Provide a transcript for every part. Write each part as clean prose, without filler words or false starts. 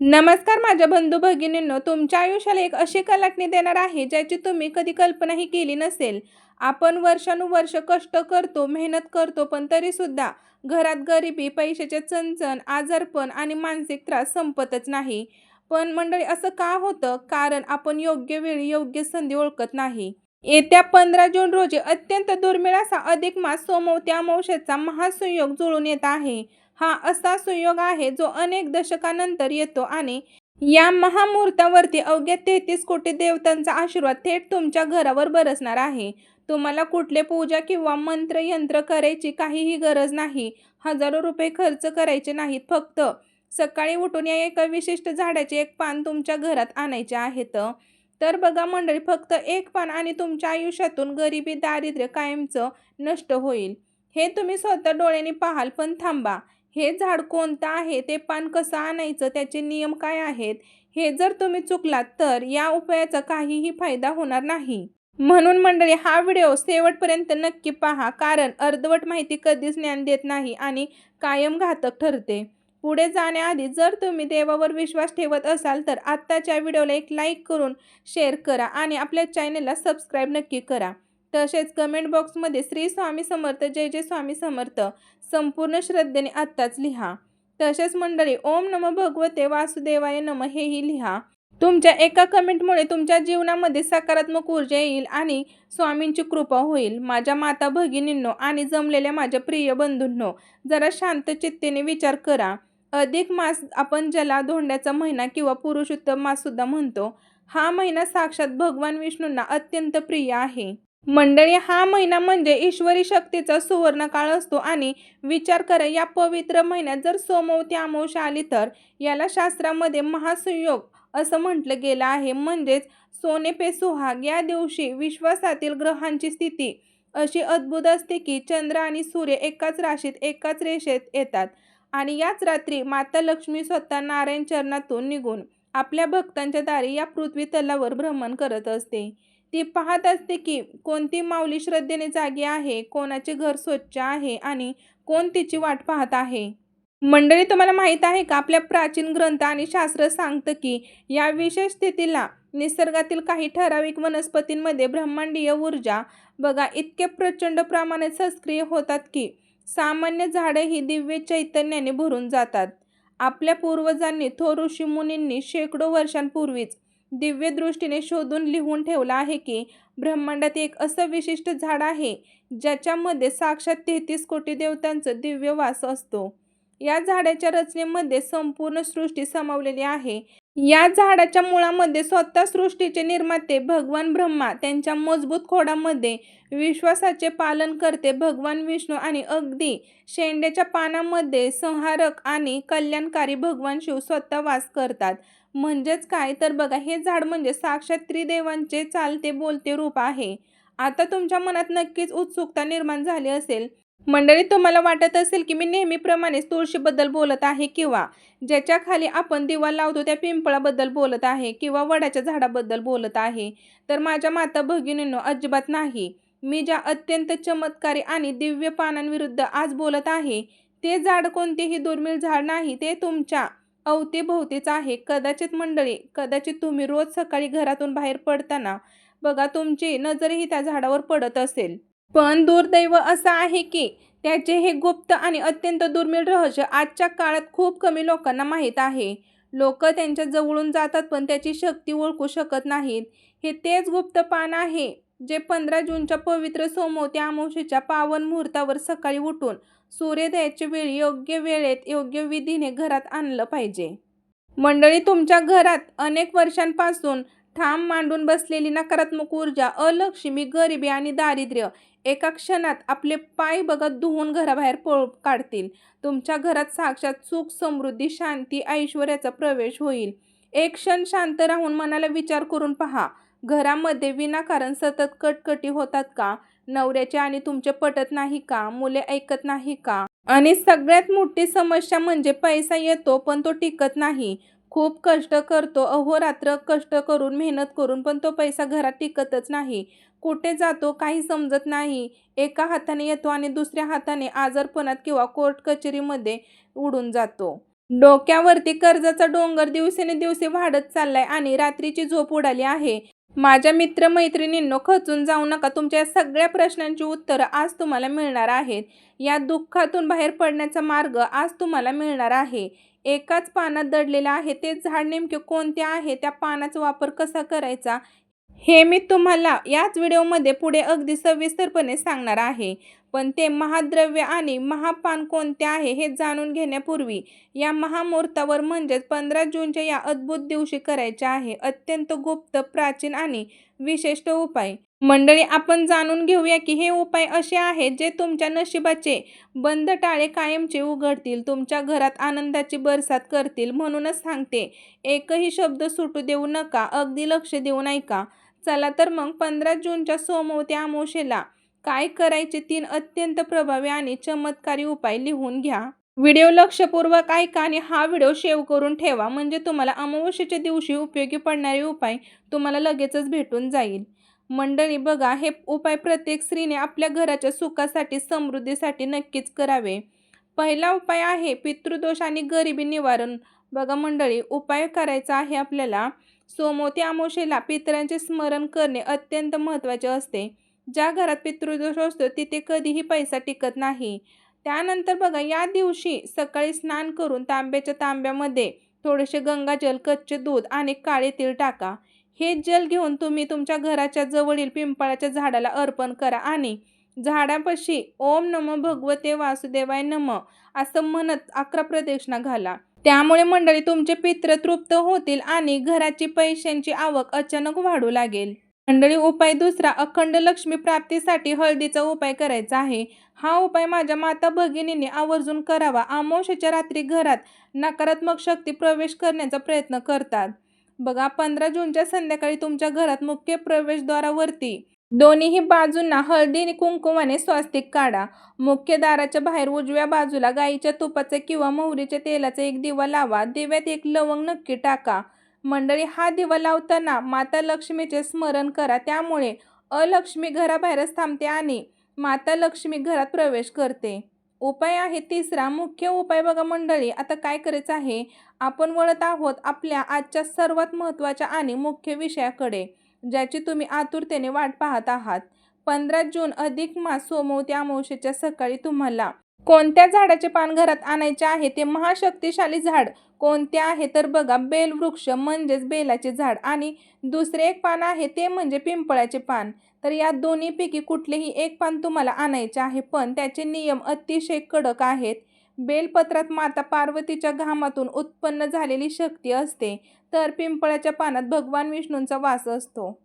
नमस्कार माझ्या बंधू भगिनींनो, तुमच्या आयुष्याला एक अशी कलाटणी देणार आहे ज्याची तुम्ही कधी कल्पनाही केली नसेल. आपण वर्षानुवर्ष कष्ट करतो, मेहनत करतो, पण तरीसुद्धा घरात गरिबी, पैशाचे चणचण, आजारपण आणि मानसिक त्रास संपतच नाही. पण मंडळी, असं का होतं? कारण आपण योग्य वेळी योग्य संधी ओळखत नाही. येत्या 15 जून रोजी अत्यंत दुर्मिळ असा अधिक मास सोमवती अमावस्येचा महासंयोग जुळून येत आहे. हा असा संयोग आहे जो अनेक दशकांनंतर येतो आणि या महामुहूर्तावरती अवघ्या 33 कोटी देवतांचा आशीर्वाद थेट तुमच्या घरावर बरसणार आहे. तुम्हाला कुठले पूजा किंवा मंत्र यंत्र करायची काहीही गरज नाही. हजारो रुपये खर्च करायचे नाहीत. फक्त सकाळी उठून या एका विशिष्ट झाडाचे एक पान तुमच्या घरात आणायचे आहेत. तर बघा मंडळी, फक्त एक पान आणि तुमच्या आयुष्यातून गरिबी, दारिद्र्य कायमचं नष्ट होईल. हे तुम्ही स्वतः डोळ्यांनी पाहाल. पण थांबा, हे झाड कोणतं आहे, ते पान कसं आणायचं, त्याचे नियम काय आहेत, हे जर तुम्ही चुकलात तर या उपायाचा काहीही फायदा होणार नाही. म्हणून मंडळी, हा व्हिडिओ शेवटपर्यंत नक्की पहा, कारण अर्धवट माहिती कधीच ज्ञान देत नाही आणि कायम घातक ठरते. पुढे जाण्याआधी जर तुम्ही देवावर विश्वास ठेवत असाल तर आत्ताच्या व्हिडिओला एक लाईक करून शेअर करा आणि आपल्या चॅनेलला सबस्क्राईब नक्की करा. तसेच कमेंट बॉक्समध्ये श्री स्वामी समर्थ, जय जय स्वामी समर्थ संपूर्ण श्रद्धेने आत्ताच लिहा. तसेच मंडळी, ओम नमो भगवते वासुदेवाय नमः हेही लिहा. तुमच्या एका कमेंटमुळे तुमच्या जीवनामध्ये सकारात्मक ऊर्जा येईल आणि स्वामींची कृपा होईल. माझ्या माता भगिनींनो आणि जमलेल्या माझ्या प्रिय बंधूंनो, जरा शांत चित्तेने विचार करा. अधिक मास आपण ज्याला धोंड्याचा महिना किंवा पुरुषोत्तम मास सुद्धा म्हणतो, हा महिना साक्षात भगवान विष्णूंना अत्यंत प्रिय आहे. मंडळी, हा महिना म्हणजे ईश्वरी शक्तीचा सुवर्ण काळ असतो आणि विचार करा, या पवित्र महिन्यात जर सोमवती अमावस्या आली तर याला शास्त्रामध्ये महासंयोग असं म्हटलं गेलं आहे. म्हणजेच सोने पे सुहाग. या दिवशी विश्वासातील ग्रहांची स्थिती अशी अद्भुत असते की चंद्र आणि सूर्य एकाच राशीत, एकाच रेषेत येतात आणि याच रात्री माता लक्ष्मी स्वतः नारायण चरणातून निघून आपल्या भक्तांच्या दारी या पृथ्वी तलावर भ्रमण करत असते. ती पाहत असते की कोणती माऊली श्रद्धेने जागी आहे, कोणाचे घर स्वच्छ आहे आणि कोण तिची वाट पाहत आहे. मंडळी, तुम्हाला माहीत आहे का, आपल्या प्राचीन ग्रंथ आणि शास्त्र सांगतं की या विशेष स्थितीला निसर्गातील काही ठराविक वनस्पतींमध्ये ब्रह्मांडीय ऊर्जा बघा इतके प्रचंड प्रमाणात सक्रिय होतात की सामान्य झाडंही दिव्य चैतन्याने भरून जातात. आपल्या पूर्वजांनी, थोर ऋषीमुनींनी शेकडो वर्षांपूर्वीच दिव्य दृष्टीने शोधून लिहून ठेवलं आहे की ब्रह्मांडात एक असं विशिष्ट झाड आहे ज्याच्यामध्ये साक्षात 33 कोटी देवतांचं दिव्य वास असतो. या झाडाच्या रचनेमध्ये संपूर्ण सृष्टी सामावलेली आहे. या झाडाच्या मुळामध्ये स्वतः सृष्टीचे निर्माते भगवान ब्रह्मा, त्यांच्या मजबूत खोडामध्ये विश्वासाचे पालन करते भगवान विष्णू आणि अगदी शेंड्याच्या पानामध्ये संहारक आणि कल्याणकारी भगवान शिव स्वतः वास करतात. म्हणजेच काय तर बघा, हे झाड म्हणजे साक्षात त्रिदेवांचे चालते बोलते रूप आहे. आता तुमच्या मनात नक्कीच उत्सुकता निर्माण झाली असेल. मंडळी, तुम्हाला वाटत असेल की मी नेहमीप्रमाणेच तुळशीबद्दल बोलत आहे किंवा ज्याच्या खाली आपण दिवा लावतो त्या पिंपळाबद्दल बोलत आहे किंवा वडाच्या झाडाबद्दल बोलत आहे. तर माझ्या माता भगिनींनो, अजिबात नाही. मी ज्या अत्यंत चमत्कारी आणि दिव्य पानांविरुद्ध आज बोलत आहे ते झाड कोणतेही दुर्मिळ झाड नाही. ते तुमच्या अवतीभोवतीच आहे. कदाचित मंडळी, कदाचित तुम्ही रोज सकाळी घरातून बाहेर पडताना बघा तुमची नजरही त्या झाडावर पडत असेल. पण दुर्दैव असं आहे की त्याचे हे गुप्त आणि अत्यंत दुर्मिळ रहस्य आजच्या काळात खूप कमी लोकांना माहीत आहे. लोक त्यांच्या जवळून जातात पण त्याची शक्ती ओळखू शकत नाहीत. हे तेच गुप्त पान आहे जे 15 जूनच्या पवित्र सोमवती अमावस्येच्या पावन मुहूर्तावर सकाळी उठून सूर्योदयाच्या वेळी योग्य वेळेत योग्य विधीने घरात आणलं पाहिजे. मंडळी, तुमच्या घरात अनेक वर्षांपासून ठाम मांडून बसलेली नकारात्मक ऊर्जा, अलक्ष्मी, गरिबी आणि दारिद्र्य एका क्षणात आपले पाय बघत धुवून घराबाहेर काढतील. तुमच्या घरात साक्षात सुख, समृद्धी, शांती, ऐश्वर्याचा प्रवेश होईल. एक क्षण शांत राहून मनाला विचार करून पहा, घरामध्ये विनाकारण सतत कटकटी होतात का? नवऱ्याचे आणि तुमचे पटत नाही का? मुले ऐकत नाही का? आणि सगळ्यात मोठी समस्या म्हणजे पैसा येतो पण तो टिकत नाही. खूप कष्ट करतो, अहोरात्र कष्ट करून, मेहनत करून, पण तो पैसा घरात टिकतच नाही. कुठे जातो काही समजत नाही. एका हाताने येतो आणि दुसऱ्या हाताने आजारपणात किंवा कोर्ट कचेरीमध्ये उडून जातो. डोक्यावरती कर्जाचा डोंगर दिवसेंदिवस वाढत चाललाय आणि रात्रीची झोप उडाली आहे. माझ्या मित्र-मैत्रिणींनो, खचून जाऊ नका. तुमच्या या सगळ्या प्रश्नांची उत्तरं आज तुम्हाला मिळणार आहेत. या दुःखातून बाहेर पडण्याचा मार्ग आज तुम्हाला मिळणार आहे. एकाच पानात दडलेलं आहे ते झाड नेमके कोणते आहे, त्या पानाचा वापर कसा करायचा, हे मी तुम्हाला याच व्हिडिओमध्ये पुढे अगदी सविस्तरपणे सांगणार आहे. पण ते महाद्रव्य आणि महापान कोणते आहे हे जाणून घेण्यापूर्वी या महामुहूर्तावर म्हणजेच 15 जूनच्या या अद्भुत दिवशी करायचे आहे अत्यंत गुप्त, प्राचीन आणि विशिष्ट उपाय. मंडळी, आपण जाणून घेऊया की हे उपाय असे आहेत जे तुमच्या नशिबाचे बंद टाळे कायमचे उघडतील, तुमच्या घरात आनंदाची बरसात करतील. म्हणूनच सांगते, एकही शब्द सुटू देऊ नका, अगदी लक्ष देऊन ऐका. चला तर मग 15 जूनच्या सोमवती अमावस्येला काय करायचे 3 अत्यंत प्रभावी आणि चमत्कारी उपाय लिहून घ्या. व्हिडिओ लक्षपूर्वक ऐका आणि हा व्हिडिओ सेव्ह करून ठेवा, म्हणजे तुम्हाला अमावस्येच्या दिवशी उपयोगी पडणारे उपाय तुम्हाला लगेचच भेटून जाईल. मंडळी बघा, हे उपाय प्रत्येक स्त्रीने आपल्या घराच्या सुखासाठी, समृद्धीसाठी नक्कीच करावे. पहिला उपाय आहे पितृदोष आणि गरिबी निवारण. बघा मंडळी, उपाय करायचा आहे आपल्याला. सोमवती अमावस्येला पितरांचे स्मरण करणे अत्यंत महत्त्वाचे असते. ज्या घरात पितृदोष असतो तिथे कधीही पैसा टिकत नाही. त्यानंतर बघा, या दिवशी सकाळी स्नान करून तांब्याच्या तांब्यामध्ये थोडेसे गंगाजल, कच्चे दूध आणि काळे तीळ टाका. हे जल घेऊन तुम्ही तुमच्या घराच्या जवळील पिंपळाच्या झाडाला अर्पण करा आणि झाडापाशी ओम नमो भगवते वासुदेवाय नमः असं म्हणत 11 प्रदक्षिणा घाला. त्यामुळे मंडळी तुमचे पितृ तृप्त होतील आणि घराची पैशांची आवक अचानक वाढू लागेल. मंडळी, उपाय दुसरा, अखंड लक्ष्मी प्राप्तीसाठी हळदीचा उपाय करायचा आहे. हा उपाय माझ्या माता भगिनींनी आवर्जून करावा. अमावस्येच्या रात्री घरात नकारात्मक शक्ती प्रवेश करण्याचा प्रयत्न करतात. बघा, 15 जूनच्या संध्याकाळी तुमच्या घरात मुख्य प्रवेशद्वारावरती दोन्हीही बाजूंना हळदी आणि कुंकुमाने स्वास्तिक काढा. मुख्य दाराच्या बाहेर उजव्या बाजूला गाईच्या तुपाचा किंवा मोहरीच्या तेलाचा एक दिवा लावा. दिव्यात एक लवंग नक्की टाका. मंडळी, हा दिवा लावताना माता लक्ष्मीचे स्मरण करा, त्यामुळे अलक्ष्मी घराबाहेरच थांबते आणि माता लक्ष्मी घरात प्रवेश करते. उपाय आहे तिसरा, मुख्य उपाय. बघा मंडळी, आता काय करायचं आहे, आपण वळत आहोत आपल्या आजच्या सर्वात महत्त्वाच्या आणि मुख्य विषयाकडे, ज्याची तुम्ही आतुरतेने वाट पाहत आहात. 15 जून अधिक मास सोमवती अमावस्येच्या सकाळी तुम्हाला कोणत्या झाडाचे पान घरात आणायचे आहे? ते महाशक्तिशाली झाड कोणते आहे तर बघा, बेलवृक्ष म्हणजेच बेलाचे झाड, आणि दुसरे एक पान आहे ते म्हणजे पिंपळाचे पान. तर या दोन्हीपैकी कुठलेही एक पान तुम्हाला आणायचे आहे, पण त्याचे नियम अतिशय कडक आहेत. बेलपत्रात माता पार्वतीच्या घामातून उत्पन्न झालेली शक्ती असते, तर पिंपळाच्या पानात भगवान विष्णूंचा वास असतो.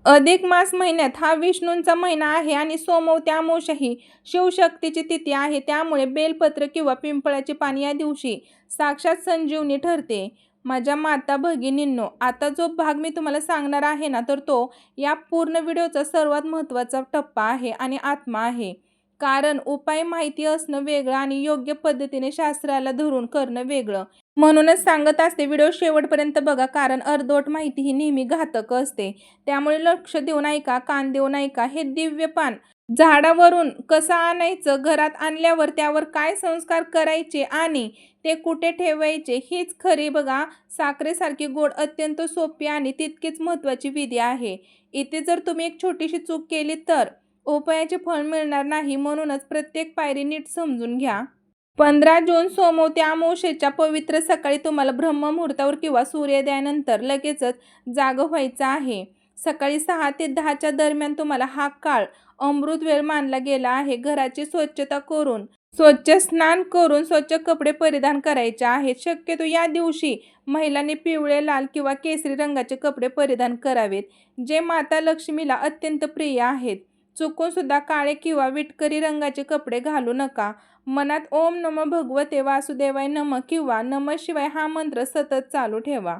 अधिक मास महिन्यात हा विष्णूंचा महिना आहे आणि सोमवती अमावस्या ही शिवशक्तीची तिथी आहे. त्यामुळे बेलपत्र किंवा पिंपळाचे पान या दिवशी साक्षात संजीवनी ठरते. माझ्या माता भगिनींनो, आता जो भाग मी तुम्हाला सांगणार आहे ना, तर तो या पूर्ण व्हिडिओचा सर्वात महत्त्वाचा टप्पा आहे आणि आत्मा आहे. कारण उपाय माहिती असणं वेगळं आणि योग्य पद्धतीने शास्त्राला धरून करणं वेगळं. म्हणूनच सांगत असते, व्हिडिओ शेवटपर्यंत बघा, कारण अर्धवट माहिती ही नेहमी घातक असते. त्यामुळे लक्ष देऊन ऐका, कान देऊन ऐका. हे दिव्य पान झाडावरून कसं आणायचं, घरात आणल्यावर त्यावर काय संस्कार करायचे आणि ते कुठे ठेवायचे, हीच खरी बघा साखरेसारखी गोड, अत्यंत सोपी आणि तितकीच महत्त्वाची विधी आहे. इथे जर तुम्ही एक छोटीशी चूक केली तर उपायाचे फळ मिळणार नाही. म्हणूनच प्रत्येक पायरी नीट समजून घ्या. 15 जून सोमवती अमावस्येच्या पवित्र सकाळी तुम्हाला ब्रह्ममुहूर्तावर किंवा सूर्योदयानंतर लगेचच जागं व्हायचं आहे. सकाळी 6 ते 10च्या दरम्यान तुम्हाला हा काळ अमृत वेळ मानला गेला आहे. घराची स्वच्छता करून, स्वच्छ स्नान करून स्वच्छ कपडे परिधान करायचे आहेत. शक्यतो या दिवशी महिलांनी पिवळे, लाल किंवा केसरी रंगाचे कपडे परिधान करावेत, जे माता लक्ष्मीला अत्यंत प्रिय आहेत. चुकून सुद्धा काळे किंवा विटकरी रंगाचे कपडे घालू नका. मनात ओम नमो भगवते वासुदेवाय नमः किंवा नमः शिवाय हा मंत्र सतत चालू ठेवा.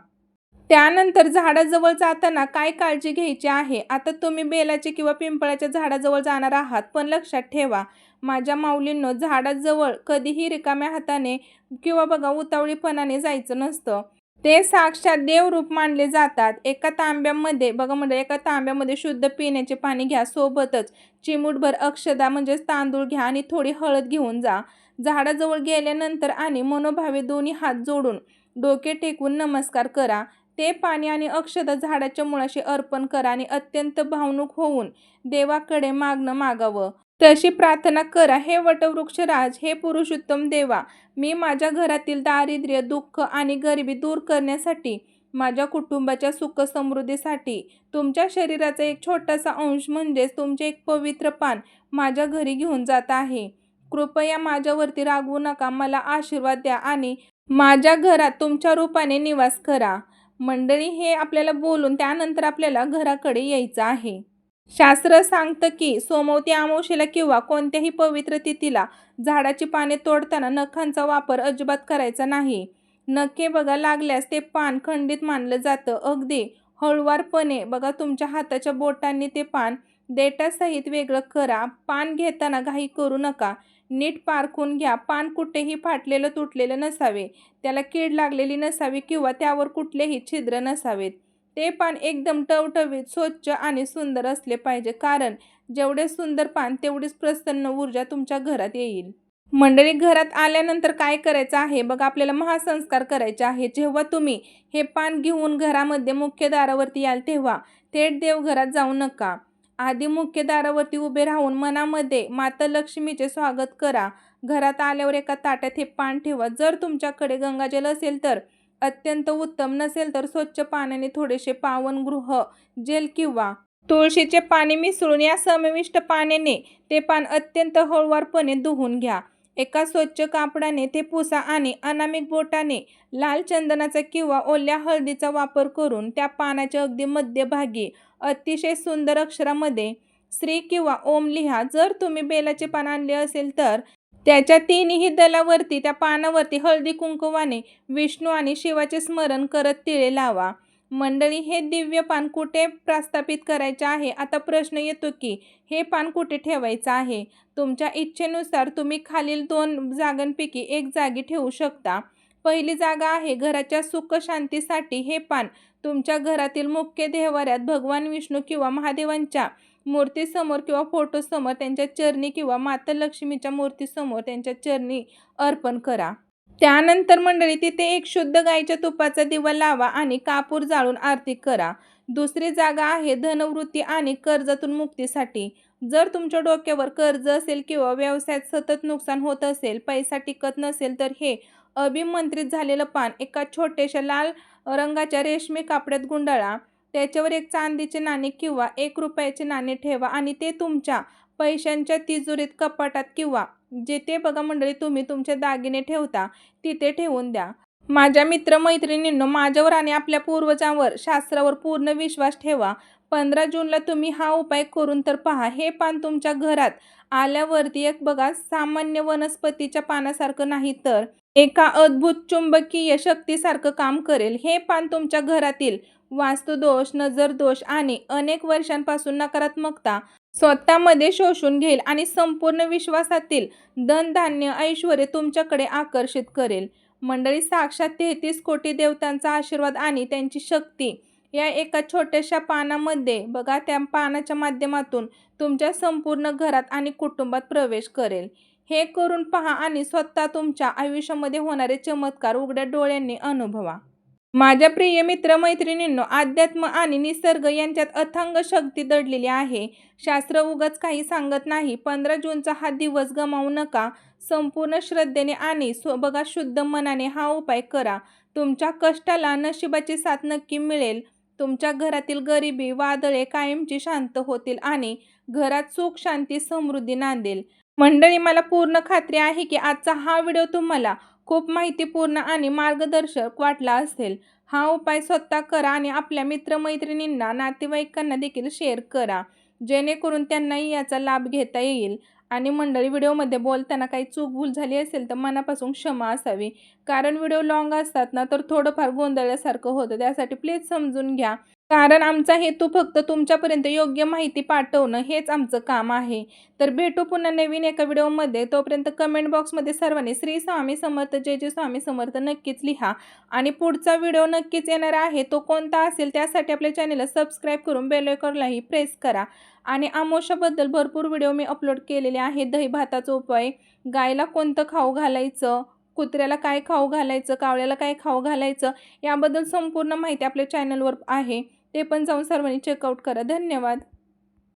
त्यानंतर झाडाजवळ जाताना काय काळजी घ्यायची आहे. आता तुम्ही बेलाचे किंवा पिंपळाच्या झाडाजवळ जाणार आहात, पण लक्षात ठेवा माझ्या माऊलींनो, झाडाजवळ कधीही रिकाम्या हाताने किंवा बघा उतावळीपणाने जायचं नसतं. ते साक्षात देवरूप मानले जातात. एका तांब्यामध्ये बघा म्हणजे एका तांब्यामध्ये शुद्ध पिण्याचे पाणी घ्या. सोबतच चिमूटभर अक्षदा म्हणजेच तांदूळ घ्या आणि थोडी हळद घेऊन जा. झाडाजवळ गेल्यानंतर आणि मनोभावे दोन्ही हात जोडून डोके टेकवून नमस्कार करा. ते पाणी आणि अक्षता झाडाच्या मुळाशी अर्पण करा आणि अत्यंत भावनुक होऊन देवाकडे मागणं मागावं. तशी प्रार्थना करा, हे वटवृक्षराज, हे पुरुषोत्तम देवा, मी माझ्या घरातील दारिद्र्य, दुःख आणि गरिबी दूर करण्यासाठी, माझ्या कुटुंबाच्या सुख समृद्धीसाठी तुमच्या शरीराचा एक छोटासा अंश म्हणजेच तुमचे एक पवित्र पान माझ्या घरी घेऊन जात आहे. कृपया माझ्यावरती रागवू नका, मला आशीर्वाद द्या आणि माझ्या घरात तुमच्या रूपाने निवास करा. मंडळी, हे आपल्याला बोलून त्यानंतर आपल्याला घराकडे यायचं आहे. शास्त्र सांगतं की सोमवती अमावस्येला किंवा कोणत्याही पवित्र तिथीला झाडाची पाने तोडताना नखांचा वापर अजिबात करायचा नाही. नखे बघा लागल्यास ते पान खंडित मानलं जातं. अगदी हळुवारपणे बघा तुमच्या हाताच्या बोटांनी ते पान देठासहित वेगळं करा. पान घेताना घाई करू नका, नीट पारखून घ्या. पान कुठेही फाटलेलं तुटलेलं नसावे, त्याला कीड लागलेली नसावी किंवा त्यावर कुठलेही छिद्र नसावेत. ते पान एकदम टवटवीत, स्वच्छ आणि सुंदर असले पाहिजे, कारण जेवढे सुंदर पान तेवढीच प्रसन्न ऊर्जा तुमच्या घरात येईल. मंडळी, घरात आल्यानंतर काय करायचं आहे बघा, आपल्याला महासंस्कार करायचे आहे. जेव्हा तुम्ही हे पान घेऊन घरामध्ये मुख्य दारावरती याल तेव्हा थेट देवघरात जाऊ नका. आधी मुख्य दारावरती उभे राहून मनामध्ये माता लक्ष्मीचे स्वागत करा. घरात आल्यावर एका ताटात हे पान ठेवा. जर तुमच्याकडे गंगाजल असेल तर अत्यंत उत्तम, नसेल तर स्वच्छ पाण्याने थोडेसे पावन गृह जेल किंवा तुळशीचे पाणी मिसळून या समाविष्ट पाण्याने ते पान अत्यंत हळुवारपणे धुवून घ्या. एका स्वच्छ कापडाने ते पुसा आणि अनामिक बोटाने लाल चंदनाचा किंवा ओल्या हळदीचा वापर करून त्या पानाच्या अगदी मध्यभागी अतिशय सुंदर अक्षरामध्ये श्री किंवा ओम लिहा. जर तुम्ही बेलाचे पान आणले असेल तर त्याच्या तिन्ही दलावरती त्या पानावरती हळदी कुंकवाने विष्णू आणि शिवाचे स्मरण करत तिळे लावा. मंडळी, हे दिव्य पान कुठे प्रस्थापित करायचे आहे? आता प्रश्न येतो की हे पान कुठे ठेवायचं आहे? तुमच्या इच्छेनुसार तुम्ही खालील 2 जागांपैकी एक जागी ठेवू शकता. पहिली जागा आहे घराच्या सुख शांतीसाठी. हे पान तुमच्या घरातील मुख्य देव्हाऱ्यात भगवान विष्णू किंवा महादेवांच्या मूर्तीसमोर किंवा फोटोसमोर त्यांच्या चरणी किंवा माता लक्ष्मीच्या मूर्तीसमोर त्यांच्या चरणी अर्पण करा. त्यानंतर मंडळी, तिथे एक शुद्ध गाईच्या तुपाचा दिवा लावा आणि कापूर जाळून आरती करा. दुसरी जागा आहे धनवृत्ती आणि कर्जातून मुक्तीसाठी. जर तुमच्या डोक्यावर कर्ज असेल किंवा व्यवसायात सतत नुकसान होत असेल, पैसा टिकत नसेल, तर हे अभिमंत्रित झालेलं पान एका छोट्याशा लाल रंगाच्या रेशमी कापडात गुंडाळा. त्याच्यावर एक चांदीचे नाणे किंवा 1 रुपयाचे नाणे ठेवा आणि ते तुमच्या पैशांच्या तिजोरीत, कपाटात किंवा जिथे बघा मंडळी तुम्ही तुमचे दागिने ठेवता तिथे ठेवून द्या. माझ्या मित्रमैत्रिणींनो, माझ्यावर आणि आपल्या पूर्वजांवर, शास्त्रावर पूर्ण विश्वास ठेवा. 15 जूनला तुम्ही हा उपाय करून तर पहा. हे पान तुमच्या घरात आल्यावरती एक बघा सामान्य वनस्पतीच्या पानासारखं नाही, तर एका अद्भुत चुंबकीय शक्तीसारखं काम करेल. हे पान तुमच्या घरातील वास्तुदोष, नजरदोष आणि अनेक वर्षांपासून नकारात्मकता स्वतःमध्ये शोषून घेईल आणि संपूर्ण विश्वासातील धनधान्य, ऐश्वर्य तुमच्याकडे आकर्षित करेल. मंडळी, साक्षात 33 कोटी देवतांचा आशीर्वाद आणि त्यांची शक्ती या एका छोट्याशा पानामध्ये बघा, त्या पानाच्या माध्यमातून तुमच्या संपूर्ण घरात आणि कुटुंबात प्रवेश करेल. हे करून पहा आणि स्वतः तुमच्या आयुष्यामध्ये होणारे चमत्कार उघड्या डोळ्यांनी अनुभवा. माझ्या प्रिय मित्रमैत्रिणींनो, अध्यात्म आणि निसर्ग यांच्यात अथांग शक्ती दडलेली आहे. शास्त्र उगाच काही सांगत नाही. 15 जूनचा हा दिवस गमावू नका. संपूर्ण श्रद्धेने आणि बघा शुद्ध मनाने हा उपाय करा. तुमच्या कष्टाला नशिबाची साथ नक्की मिळेल. तुमच्या घरातील गरिबी, वादळे कायमची शांत होतील आणि घरात सुख, शांती, समृद्धी नांदेल. मंडळी, मला पूर्ण खात्री आहे की आजचा हा व्हिडिओ तुम्हाला खूप माहितीपूर्ण आणि मार्गदर्शक वाटला असेल. हा उपाय स्वतः करा आणि आपल्या मित्रमैत्रिणींना, नातेवाईकांना देखील शेअर करा, जेणेकरून त्यांनाही याचा लाभ घेता येईल. आणि मंडळी, व्हिडिओमध्ये बोलताना काही चूकभूल झाली असेल तर मनापासून क्षमा असावी, कारण व्हिडिओ लॉंग असतात ना, तर थोडंफार गोंधळल्यासारखं होतं. त्यासाठी प्लीज समजून घ्या. कारण आमचा हेतू फक्त तुमच्यापर्यंत योग्य माहिती पाठवणं हेच आमचं काम आहे. तर भेटू पुन्हा नवीन एका व्हिडिओमध्ये. तोपर्यंत कमेंट बॉक्समध्ये सर्वांनी श्री स्वामी समर्थ, जय जय स्वामी समर्थ नक्कीच लिहा. आणि पुढचा व्हिडिओ नक्कीच येणार आहे. तो कोणता असेल त्यासाठी आपल्या चॅनलला सबस्क्राईब करून बेल आयकॉनलाही प्रेस करा. आणि आमोशाबद्दल भरपूर व्हिडिओ मी अपलोड केलेले आहेत. दही भाताचा उपाय, गायला कोणतं खाऊ घालायचं, कुत्र्याला काय खाऊ घालायचं, कावळ्याला काय खाऊ घालायचं, याबद्दल संपूर्ण माहिती आपल्या चॅनलवर आहे. ते पण जाऊन सर्वांनी चेकआउट करा. धन्यवाद.